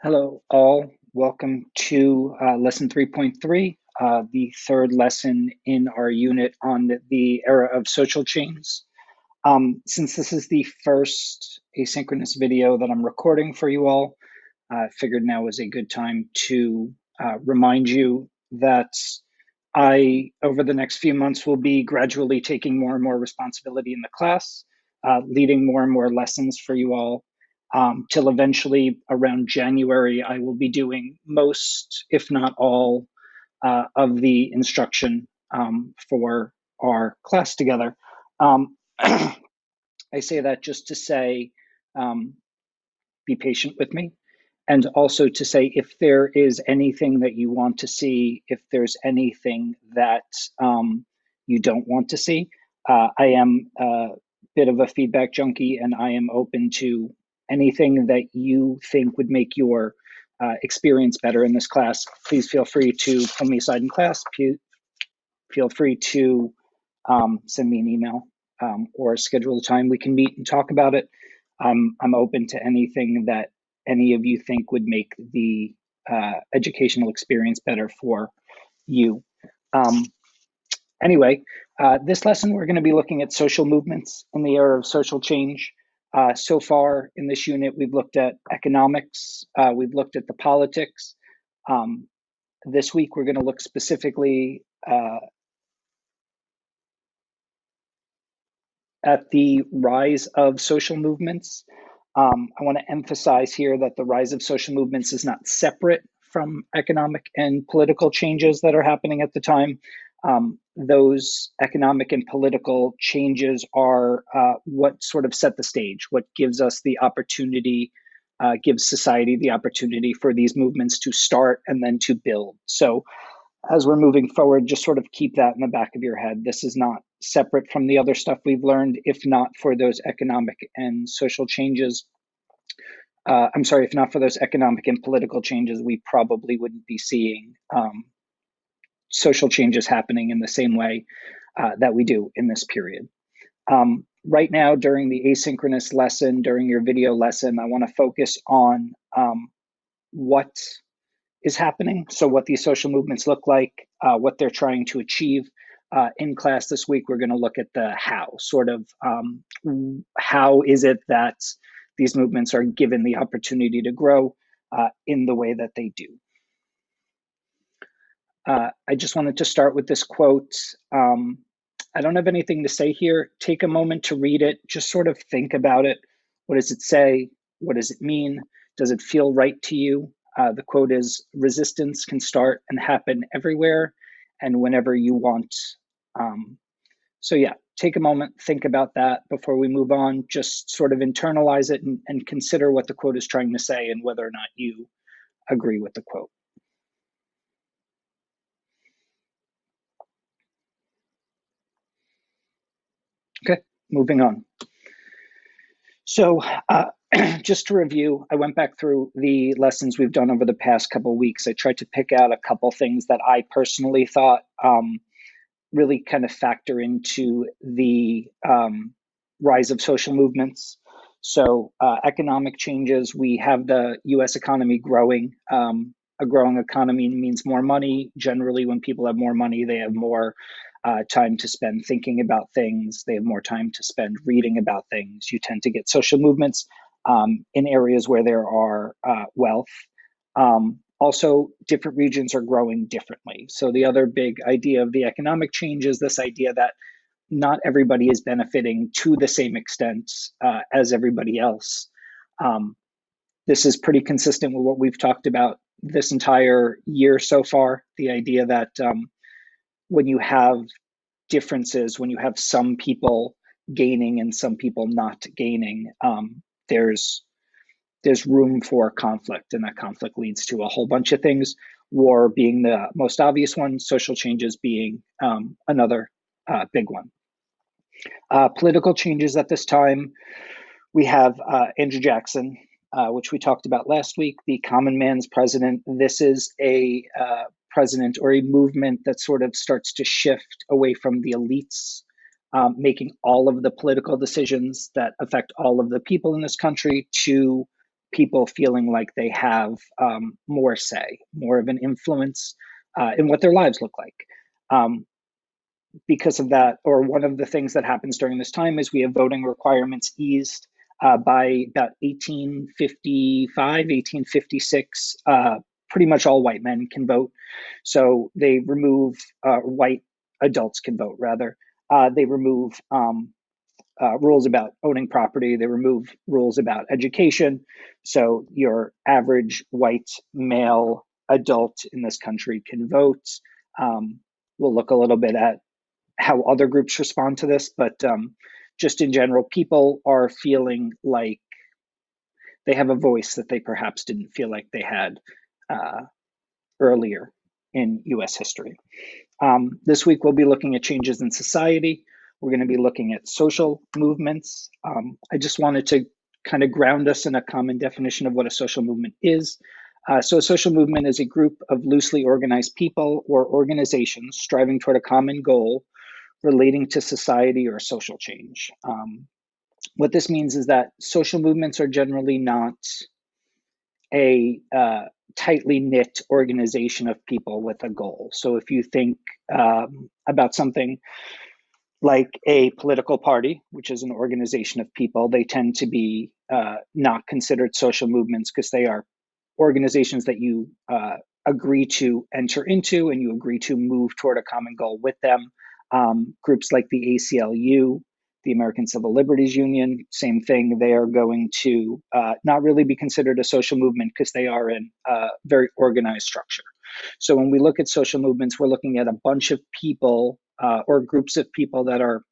Hello, all. Welcome to lesson 3.3, the third lesson in our unit on the era of social chains. Since this is the first asynchronous video that I'm recording for you all, I figured now was a good time to remind you that I, over the next few months, will be gradually taking more and more responsibility in the class, leading more and more lessons for you all, till eventually around January, I will be doing most, if not all, of the instruction for our class together. I say that just to say, be patient with me. And also to say, if there is anything that you want to see, if there's anything that you don't want to see, I am a bit of a feedback junkie, and I am open to anything that you think would make your experience better in this class. Please feel free to pull me aside in class. Feel free to send me an email or schedule a time we can meet and talk about it. I'm open to anything that any of you think would make the educational experience better for you. Anyway, this lesson we're going to be looking at social movements in the era of social change. So far in this unit, we've looked at economics, we've looked at the politics. This week, we're going to look specifically at the rise of social movements. I want to emphasize here that the rise of social movements is not separate from economic and political changes that are happening at the time. Those economic and political changes are what sort of set the stage, what gives us the opportunity, gives society the opportunity for these movements to start and then to build. So as we're moving forward, just sort of keep that in the back of your head. This is not separate from the other stuff we've learned, if not for those economic and social changes. I'm sorry, if not for those economic and political changes, we probably wouldn't be seeing social changes happening in the same way that we do in this period. Right now, during the asynchronous lesson, during your video lesson, I want to focus on what is happening. So what these social movements look like, what they're trying to achieve. In class this week, we're going to look at the how, sort of how is it that these movements are given the opportunity to grow in the way that they do. I just wanted to start with this quote. I don't have anything to say here. Take a moment to read it. Just sort of think about it. What does it say? What does it mean? Does it feel right to you? The quote is, resistance can start and happen everywhere and whenever you want. So yeah, take a moment, think about that before we move on. Just sort of internalize it and consider what the quote is trying to say and whether or not you agree with the quote. Okay, moving on. So just to review, I went back through the lessons we've done over the past couple of weeks. I tried to pick out a couple things that I personally thought really kind of factor into the rise of social movements. So economic changes, we have the US economy growing. A growing economy means more money. Generally, when people have more money, they have more time to spend thinking about things. They have more time to spend reading about things. You tend to get social movements in areas where there are wealth. Also, different regions are growing differently. So the other big idea of the economic change is this idea that not everybody is benefiting to the same extent as everybody else. This is pretty consistent with what we've talked about this entire year so far. The idea that when you have differences, when you have some people gaining and some people not gaining, there's room for conflict, and that conflict leads to a whole bunch of things. War being the most obvious one, social changes being another big one. Political changes at this time, we have Andrew Jackson, which we talked about last week, the common man's president. This is a president or a movement that sort of starts to shift away from the elites making all of the political decisions that affect all of the people in this country to people feeling like they have more say, more of an influence in what their lives look like. Because of that, or one of the things that happens during this time is we have voting requirements eased by about 1855, 1856. Pretty much all white men can vote. So they remove white adults can vote, rather. They remove rules about owning property. They remove rules about education. So your average white male adult in this country can vote. We'll look a little bit at how other groups respond to this, but just in general, people are feeling like they have a voice that they perhaps didn't feel like they had earlier in US history. This week, we'll be looking at changes in society. We're going to be looking at social movements. I just wanted to kind of ground us in a common definition of what a social movement is. So a social movement is a group of loosely organized people or organizations striving toward a common goal relating to society or social change. What this means is that social movements are generally not a tightly knit organization of people with a goal. So if you think about something like a political party, which is an organization of people, they tend to be not considered social movements because they are organizations that you agree to enter into and you agree to move toward a common goal with them. Groups like the ACLU, the American Civil Liberties Union, same thing. They are going to not really be considered a social movement because they are in a very organized structure. So when we look at social movements, we're looking at a bunch of people or groups of people that are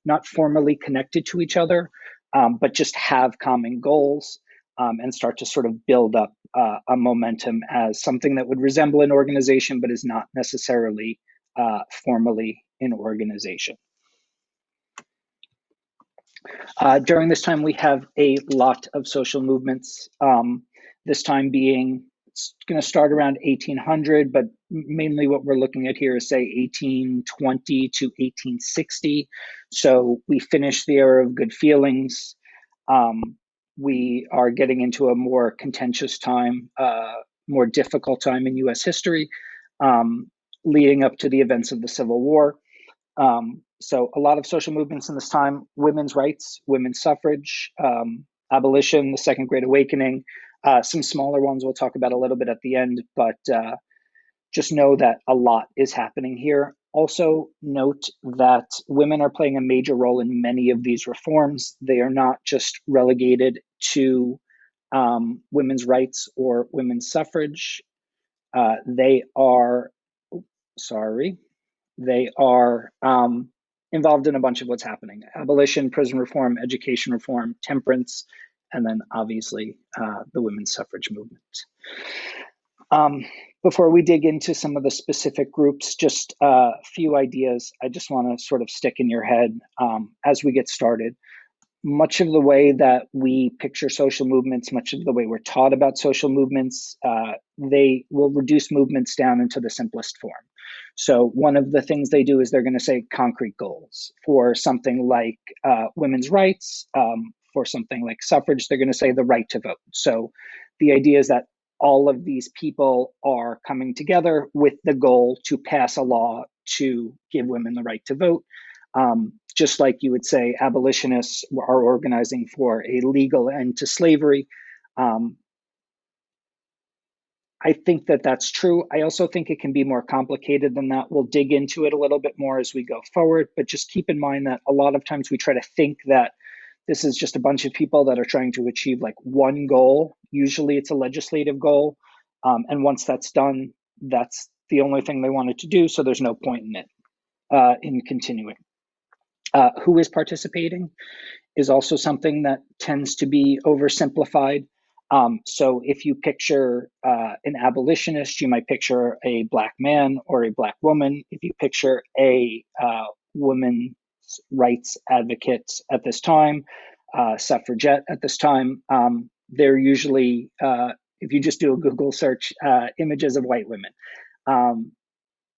not formally connected to each other, but just have common goals and start to sort of build up a momentum as something that would resemble an organization, but is not necessarily formally an organization. During this time, we have a lot of social movements. This time being, it's going to start around 1800, but mainly what we're looking at here is say 1820 to 1860. So we finished the era of good feelings. We are getting into a more contentious time, more difficult time in US history, leading up to the events of the Civil War. So a lot of social movements in this time: women's rights, women's suffrage, abolition, the Second Great Awakening, some smaller ones we'll talk about a little bit at the end, but just know that a lot is happening here. Also note that women are playing a major role in many of these reforms. They are not just relegated to women's rights or women's suffrage. They are involved in a bunch of what's happening: abolition, prison reform, education reform, temperance, and then obviously the women's suffrage movement. Before we dig into some of the specific groups, just a few ideas I just want to sort of stick in your head as we get started. Much of the way that we picture social movements, much of the way we're taught about social movements, they will reduce movements down into the simplest form. So one of the things they do is they're going to say concrete goals. For something like women's rights, for something like suffrage, they're going to say the right to vote. So the idea is that all of these people are coming together with the goal to pass a law to give women the right to vote. Just like you would say abolitionists are organizing for a legal end to slavery. I think that that's true. I also think it can be more complicated than that. We'll dig into it a little bit more as we go forward, but just keep in mind that a lot of times we try to think that this is just a bunch of people that are trying to achieve like one goal. Usually it's a legislative goal. And once that's done, that's the only thing they wanted to do. So there's no point in it, in continuing. Who is participating is also something that tends to be oversimplified. So if you picture an abolitionist, you might picture a Black man or a Black woman. If you picture a women's rights advocate at this time, suffragette at this time, they're usually, if you just do a Google search, images of white women.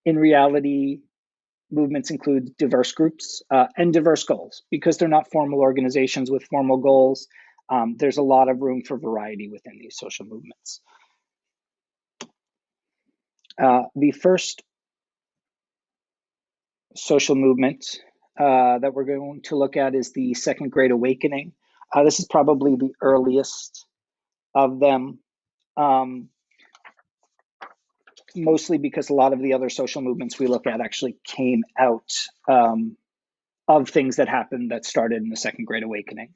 In reality, movements include diverse groups and diverse goals because they're not formal organizations with formal goals. there's a lot of room for variety within these social movements. The first social movement that we're going to look at is the Second Great Awakening. This is probably the earliest of them, mostly because a lot of the other social movements we look at actually came out of things that happened that started in the Second Great Awakening.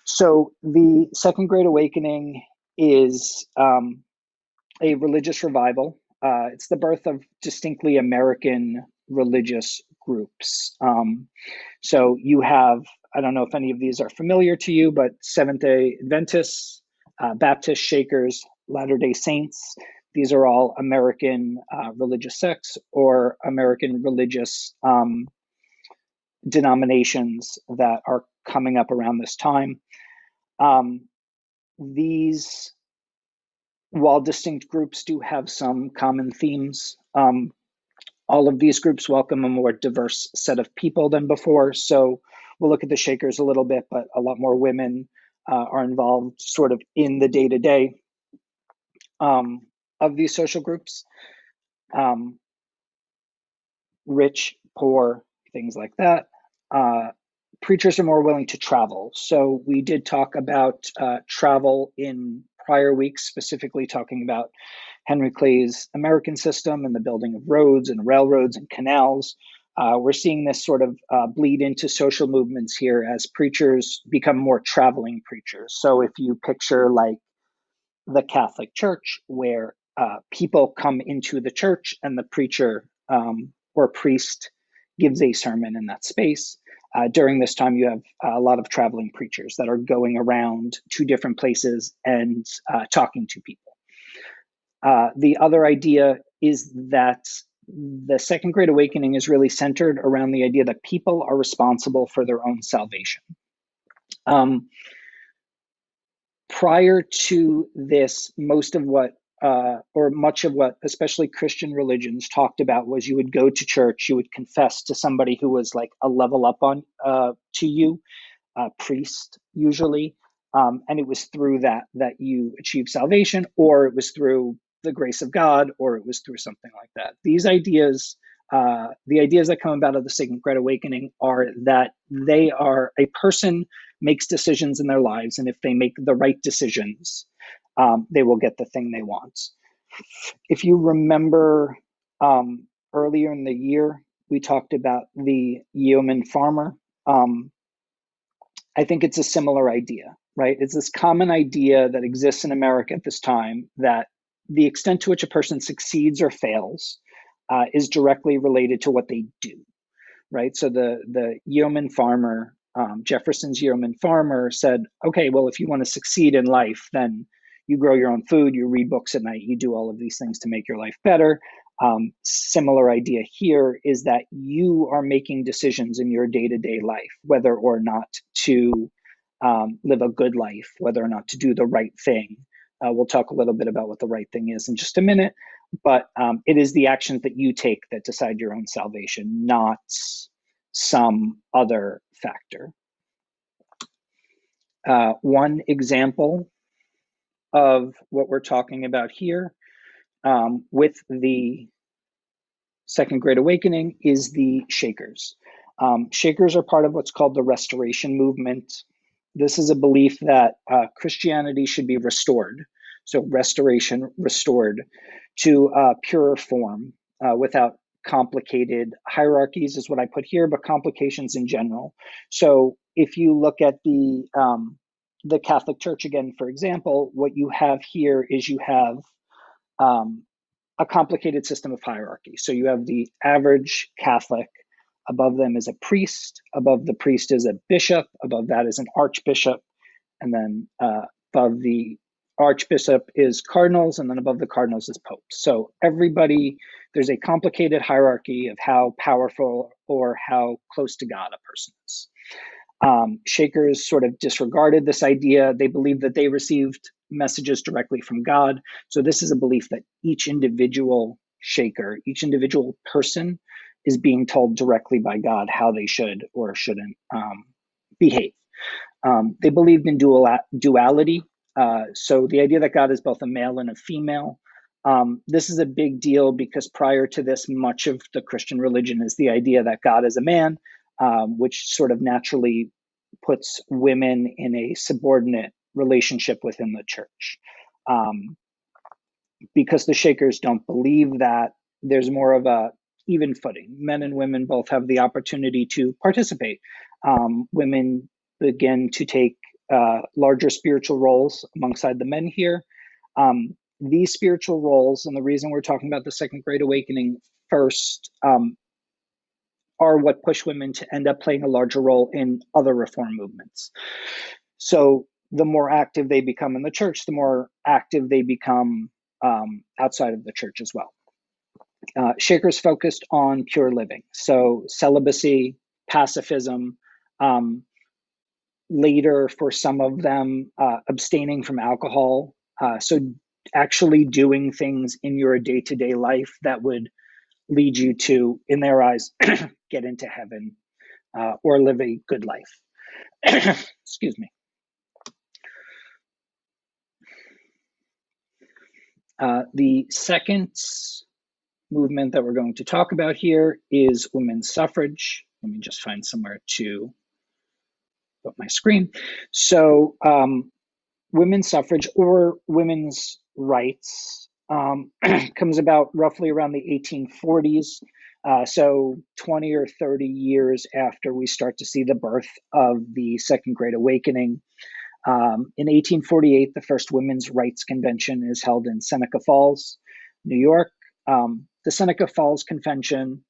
So the Second Great Awakening is a religious revival. It's the birth of distinctly American religious groups. So you have, I don't know if any of these are familiar to you, but Seventh-day Adventists, Baptists, Shakers, Latter-day Saints. These are all American religious sects or American religious denominations that are coming up around this time. These, while distinct groups, do have some common themes. All of these groups welcome a more diverse set of people than before. So we'll look at the Shakers a little bit, but a lot more women are involved sort of in the day-to-day of these social groups. Rich, poor, things like that. Preachers are more willing to travel. So we did talk about travel in prior weeks, specifically talking about Henry Clay's American system and the building of roads and railroads and canals. We're seeing this sort of bleed into social movements here as preachers become more traveling preachers. So if you picture like the Catholic Church, where people come into the church and the preacher or priest gives a sermon in that space. During this time, you have a lot of traveling preachers that are going around to different places and talking to people. The other idea is that the Second Great Awakening is really centered around the idea that people are responsible for their own salvation. Prior to this, most of what or much of what, especially Christian religions, talked about was you would go to church, you would confess to somebody who was like a level up on to you, a priest usually, and it was through that you achieve salvation, or it was through the grace of God, or it was through something like that. These ideas, the ideas that come about of the Second Great Awakening, are that they are a person makes decisions in their lives, and if they make the right decisions, they will get the thing they want. If you remember earlier in the year, we talked about the yeoman farmer. I think it's a similar idea, right? It's this common idea that exists in America at this time that the extent to which a person succeeds or fails is directly related to what they do, right? So the yeoman farmer, Jefferson's yeoman farmer said, okay, well, if you want to succeed in life, then you grow your own food, you read books at night, you do all of these things to make your life better. Similar idea here is that you are making decisions in your day-to-day life, whether or not to live a good life, whether or not to do the right thing. We'll talk a little bit about what the right thing is in just a minute, but it is the actions that you take that decide your own salvation, not some other factor. One example of what we're talking about here with the Second Great Awakening is the Shakers. Shakers are part of what's called the Restoration Movement. This is a belief that Christianity should be restored. So restoration, restored to a purer form without complicated hierarchies is what I put here, but complications in general. So if you look at the Catholic Church again, for example, what you have here is you have a complicated system of hierarchy. So you have the average Catholic. Above them is a priest. Above the priest is a bishop. Above that is an archbishop. And then above the archbishop is cardinals. And then above the cardinals is popes. So everybody, there's a complicated hierarchy of how powerful or how close to God a person is. Shakers sort of disregarded this idea. They believed that they received messages directly from God. So this is a belief that each individual Shaker, each individual person is being told directly by God how they should or shouldn't behave. They believed in duality. So the idea that God is both a male and a female. This is a big deal because prior to this, much of the Christian religion is the idea that God is a man, which sort of naturally puts women in a subordinate relationship within the church. Because the Shakers don't believe that, there's more of a even footing. Men and women both have the opportunity to participate. Women begin to take larger spiritual roles alongside the men here. These spiritual roles, and the reason we're talking about the Second Great Awakening first, are what push women to end up playing a larger role in other reform movements. So the more active they become in the church, the more active they become outside of the church as well. Shakers focused on pure living, so celibacy, pacifism, later for some of them, abstaining from alcohol. So actually doing things in your day-to-day life that would lead you to, in their eyes, get into heaven or live a good life. Excuse me. The second movement that we're going to talk about here is women's suffrage. Let me just find somewhere to put my screen. So women's suffrage or women's rights comes about roughly around the 1840s. So 20 or 30 years after we start to see the birth of the Second Great Awakening. In 1848, the first Women's Rights Convention is held in Seneca Falls, New York. The Seneca Falls Convention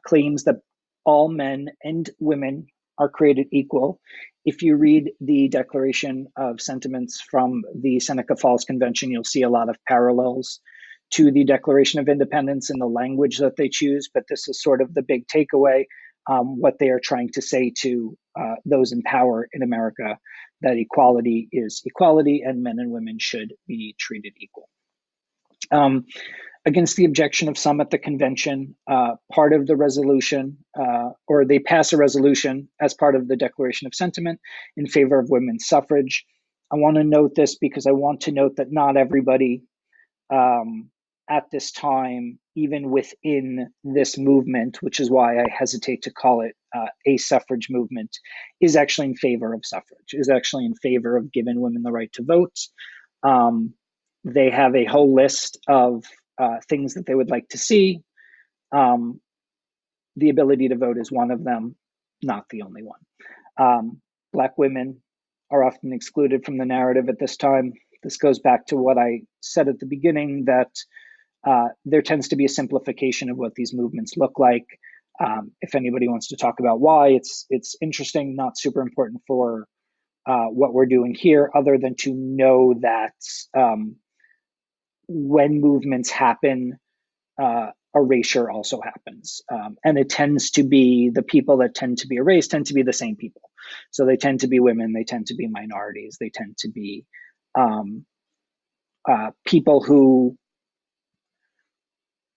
claims that all men and women are created equal. If you read the Declaration of Sentiments from the Seneca Falls Convention, you'll see a lot of parallels to the Declaration of Independence in the language that they choose, but this is sort of the big takeaway, what they are trying to say to those in power in America, that equality is equality and men and women should be treated equal. Against the objection of some at the convention, part of the resolution, or they pass a resolution as part of the Declaration of Sentiment in favor of women's suffrage. I want to note this because I want to note that not everybody at this time, even within this movement, which is why I hesitate to call it a suffrage movement, is actually in favor of suffrage, is actually in favor of giving women the right to vote. They have a whole list of things that they would like to see. The ability to vote is one of them, not the only one. Black women are often excluded from the narrative at this time. This goes back to what I said at the beginning, that there tends to be a simplification of what these movements look like. If anybody wants to talk about why, it's interesting, not super important for what we're doing here, other than to know that when movements happen, erasure also happens. And it tends to be the people that tend to be erased tend to be the same people. So they tend to be women, they tend to be minorities, they tend to be people who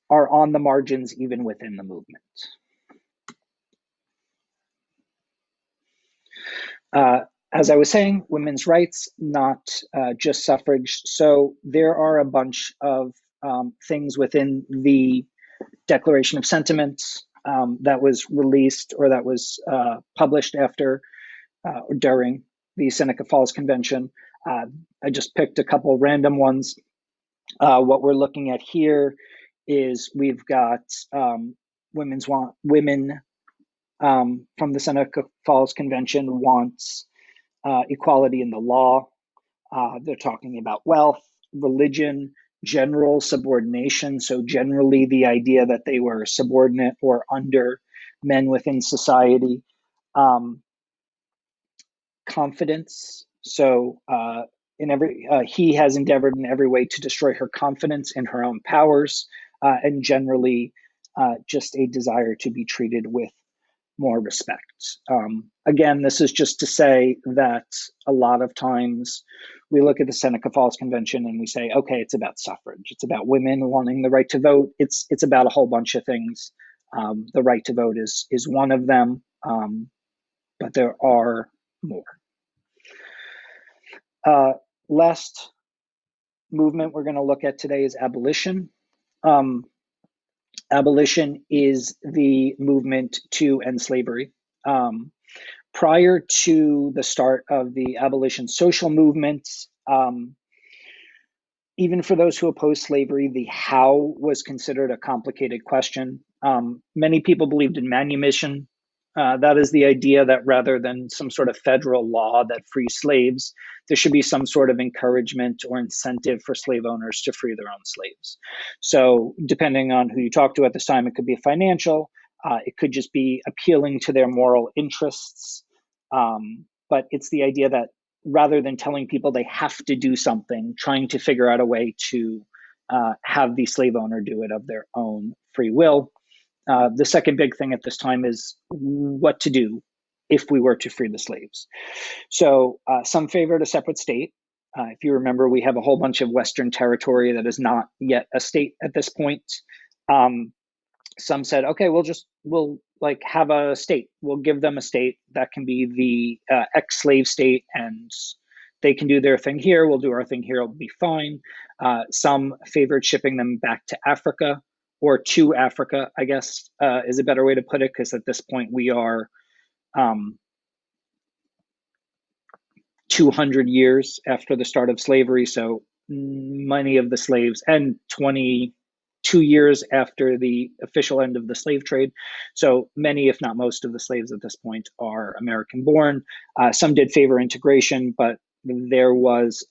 are on the margins even within the movement. As I was saying, women's rights, not just suffrage. So there are a bunch of things within the Declaration of Sentiments that was released or that was published after or during the Seneca Falls Convention. I just picked a couple random ones. What we're looking at here is we've got women from the Seneca Falls Convention wants equality in the law. They're talking about wealth, religion, general subordination. So generally the idea that they were subordinate or under men within society. Confidence. So he has endeavored in every way to destroy her confidence in her own powers, and generally just a desire to be treated with more respect. Again, this is just to say that a lot of times we look at the Seneca Falls Convention and we say, okay, it's about suffrage. It's about women wanting the right to vote. It's about a whole bunch of things. The right to vote is one of them, but there are more. Uh, last movement we're going to look at today is abolition. Um, Abolition is the movement to end slavery. Um, Prior to the start of the abolition social movement, even for those who oppose slavery, the how was considered a complicated question. Many people believed in manumission. That is the idea that rather than some sort of federal law that frees slaves, there should be some sort of encouragement or incentive for slave owners to free their own slaves. So, depending on who you talk to at this time, it could be financial, it could just be appealing to their moral interests. But it's the idea that rather than telling people they have to do something, trying to figure out a way to have the slave owner do it of their own free will. The second big thing at this time is what to do if we were to free the slaves. So some favored a separate state. If you remember, we have a whole bunch of Western territory that is not yet a state at this point. Some said, okay, we'll like have a state. We'll give them a state that can be the ex-slave state, and they can do their thing here. We'll do our thing here. It'll be fine. Some favored shipping them back to Africa, or to Africa, I guess is a better way to put it, because at this point we are 200 years after the start of slavery. So many of the slaves, and 22 years after the official end of the slave trade. So many, if not most, of the slaves at this point are American born. Some did favor integration, but there was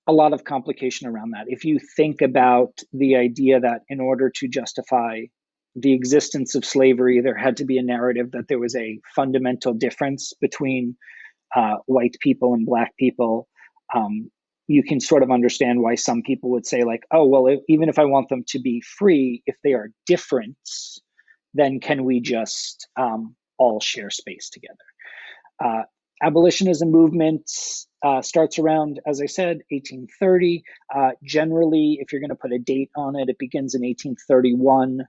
a lot of complication around that. If you think about the idea that in order to justify the existence of slavery, there had to be a narrative that there was a fundamental difference between white people and black people. You can sort of understand why some people would say, like, oh, well, even if I want them to be free, if they are different, then can we just all share space together? Abolitionism movement starts around, as I said, 1830. Generally, if you're going to put a date on it, it begins in 1831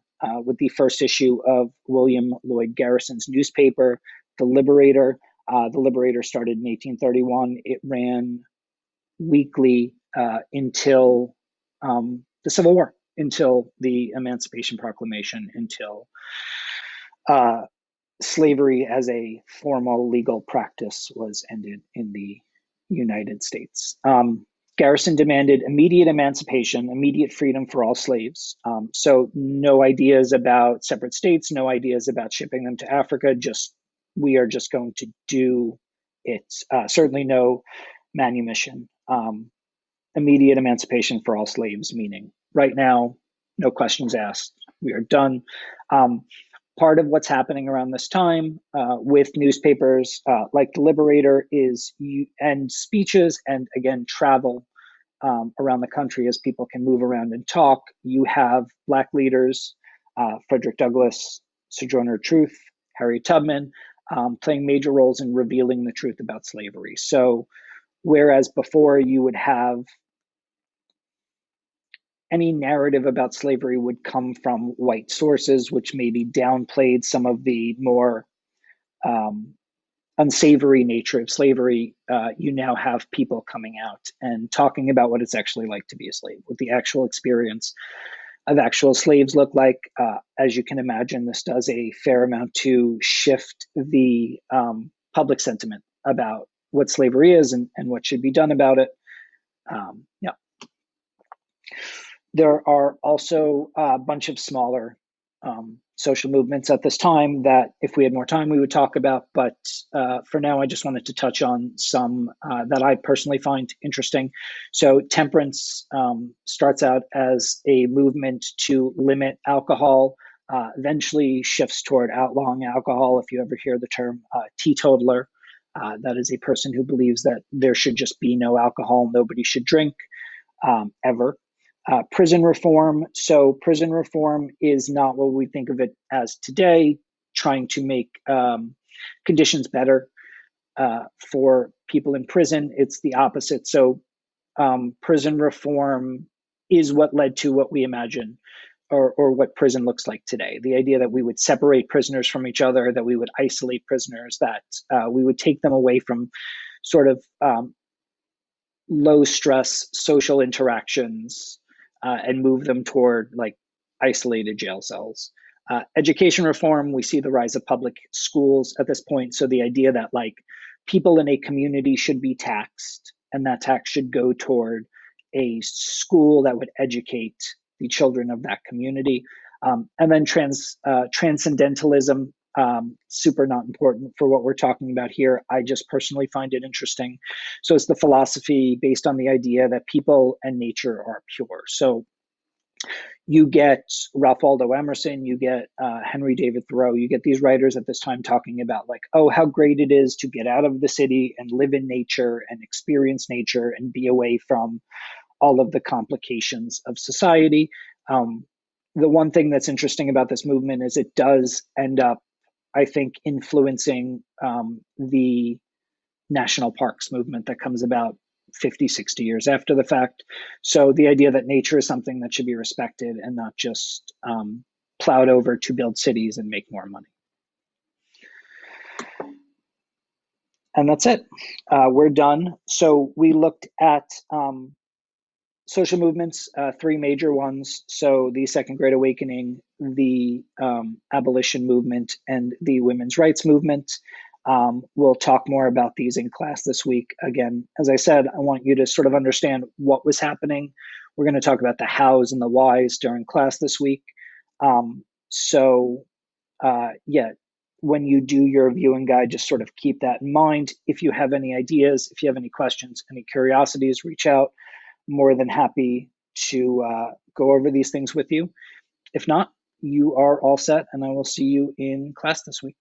with the first issue of William Lloyd Garrison's newspaper, The Liberator. The Liberator started in 1831. It ran weekly until the Civil War, until the Emancipation Proclamation, until slavery as a formal legal practice was ended in the United States. Garrison demanded immediate emancipation, immediate freedom for all slaves. So no ideas about separate states, no ideas about shipping them to Africa, just we are just going to do it. Certainly no manumission. Immediate emancipation for all slaves, meaning right now, no questions asked, we are done. Part of what's happening around this time with newspapers like The Liberator is and speeches and, again, travel around the country as people can move around and talk. You have Black leaders, Frederick Douglass, Sojourner Truth, Harriet Tubman, playing major roles in revealing the truth about slavery. So whereas before you would have any narrative about slavery would come from white sources, which maybe downplayed some of the more unsavory nature of slavery. You now have people coming out and talking about what it's actually like to be a slave, what the actual experience of actual slaves look like. As you can imagine, this does a fair amount to shift the public sentiment about what slavery is and what should be done about it. Yeah. There are also a bunch of smaller social movements at this time that if we had more time, we would talk about. But for now, I just wanted to touch on some that I personally find interesting. So temperance starts out as a movement to limit alcohol, eventually shifts toward outlawing alcohol. If you ever hear the term teetotaler, that is a person who believes that there should just be no alcohol, nobody should drink ever. Prison reform. So prison reform is not what we think of it as today, trying to make conditions better for people in prison. It's the opposite. So prison reform is what led to what we imagine or what prison looks like today. The idea that we would separate prisoners from each other, that we would isolate prisoners, that we would take them away from sort of low stress social interactions and move them toward like isolated jail cells. Education reform, we see the rise of public schools at this point. So the idea that like people in a community should be taxed and that tax should go toward a school that would educate the children of that community. And then transcendentalism, super not important for what we're talking about here. I just personally find it interesting. So it's the philosophy based on the idea that people and nature are pure. So you get Ralph Waldo Emerson, you get Henry David Thoreau, you get these writers at this time talking about like, oh, how great it is to get out of the city and live in nature and experience nature and be away from all of the complications of society. The one thing that's interesting about this movement is it does end up, I think, influencing the national parks movement that comes about 50, 60 years after the fact. So the idea that nature is something that should be respected and not just plowed over to build cities and make more money. And that's it. We're done. So we looked at social movements, three major ones. So the Second Great Awakening, the abolition movement, and the women's rights movement. We'll talk more about these in class this week. Again, as I said, I want you to sort of understand what was happening. We're going to talk about the hows and the whys during class this week. Yeah, when you do your viewing guide, just sort of keep that in mind. If you have any ideas, if you have any questions, any curiosities, reach out. More than happy to go over these things with you. If not, you are all set, and I will see you in class this week.